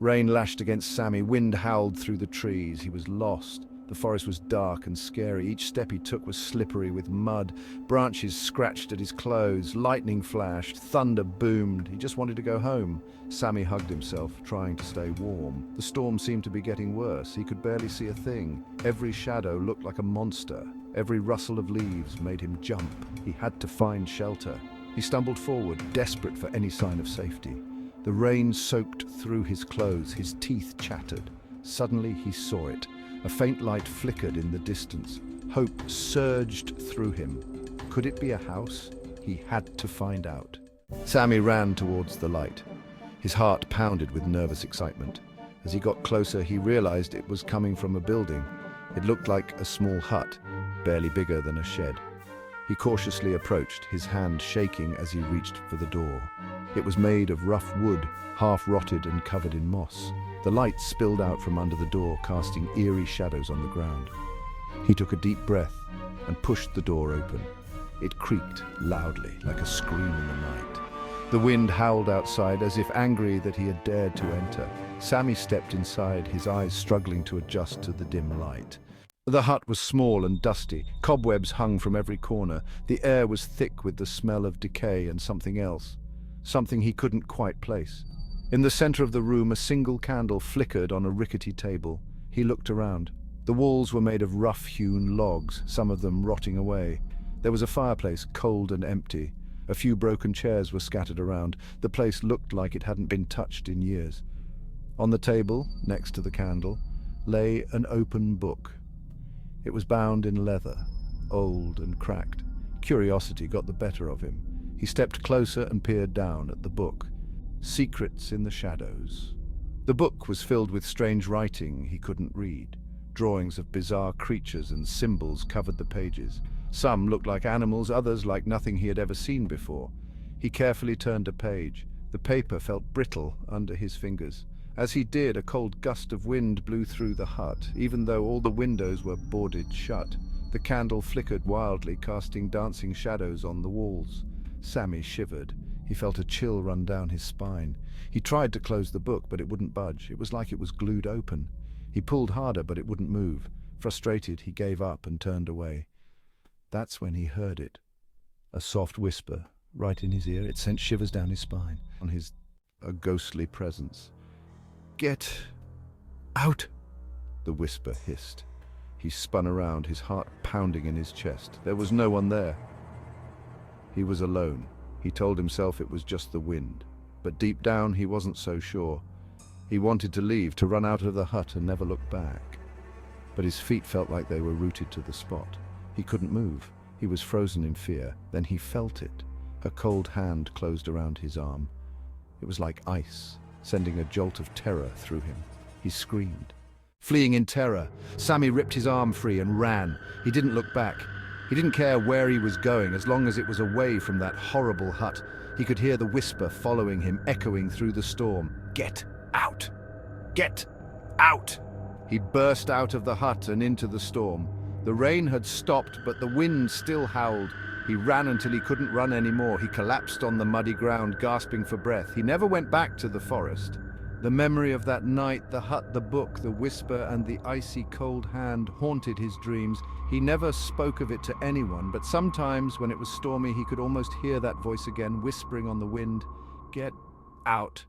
Rain lashed against Sammy, wind howled through the trees. He was lost. The forest was dark and scary. Each step he took was slippery with mud. Branches scratched at his clothes. Lightning flashed. Thunder boomed. He just wanted to go home. Sammy hugged himself, trying to stay warm. The storm seemed to be getting worse. He could barely see a thing. Every shadow looked like a monster. Every rustle of leaves made him jump. He had to find shelter. He stumbled forward, desperate for any sign of safety. The rain soaked through his clothes. His teeth chattered. Suddenly he saw it. A faint light flickered in the distance. Hope surged through him. Could it be a house? He had to find out. Sammy ran towards the light. His heart pounded with nervous excitement. As he got closer, he realized it was coming from a building. It looked like a small hut, barely bigger than a shed. He cautiously approached, his hand shaking as he reached for the door. It was made of rough wood, half rotted and covered in moss. The light spilled out from under the door, casting eerie shadows on the ground. He took a deep breath and pushed the door open. It creaked loudly, like a scream in the night. The wind howled outside, as if angry that he had dared to enter. Sammy stepped inside, his eyes struggling to adjust to the dim light. The hut was small and dusty. Cobwebs hung from every corner. The air was thick with the smell of decay and something else. Something he couldn't quite place. In the center of the room, a single candle flickered on a rickety table. He looked around. The walls were made of rough-hewn logs, some of them rotting away. There was a fireplace, cold and empty. A few broken chairs were scattered around. The place looked like it hadn't been touched in years. On the table, next to the candle, lay an open book. It was bound in leather, old and cracked. Curiosity got the better of him. He stepped closer and peered down at the book. Secrets in the Shadows. The book was filled with strange writing he couldn't read. Drawings of bizarre creatures and symbols covered the pages. Some looked like animals, others like nothing he had ever seen before. He carefully turned a page. The paper felt brittle under his fingers. As he did, a cold gust of wind blew through the hut, even though all the windows were boarded shut. The candle flickered wildly, casting dancing shadows on the walls. Sammy shivered. He felt a chill run down his spine. He tried to close the book, but it wouldn't budge. It was like it was glued open. He pulled harder, but it wouldn't move. Frustrated, he gave up and turned away. That's when he heard it. A soft whisper, right in his ear. It sent shivers down his spine. A ghostly presence. "Get out," the whisper hissed. He spun around, his heart pounding in his chest. There was no one there. He was alone. He told himself it was just the wind. But deep down, he wasn't so sure. He wanted to leave, to run out of the hut and never look back. But his feet felt like they were rooted to the spot. He couldn't move. He was frozen in fear. Then he felt it. A cold hand closed around his arm. It was like ice, sending a jolt of terror through him. He screamed. Fleeing in terror, Sammy ripped his arm free and ran. He didn't look back. He didn't care where he was going, as long as it was away from that horrible hut. He could hear the whisper following him, echoing through the storm. "Get out! Get out!" He burst out of the hut and into the storm. The rain had stopped, but the wind still howled. He ran until he couldn't run anymore. He collapsed on the muddy ground, gasping for breath. He never went back to the forest. The memory of that night, the hut, the book, the whisper, and the icy cold hand haunted his dreams. He never spoke of it to anyone, but sometimes when it was stormy, he could almost hear that voice again, whispering on the wind, "Get out."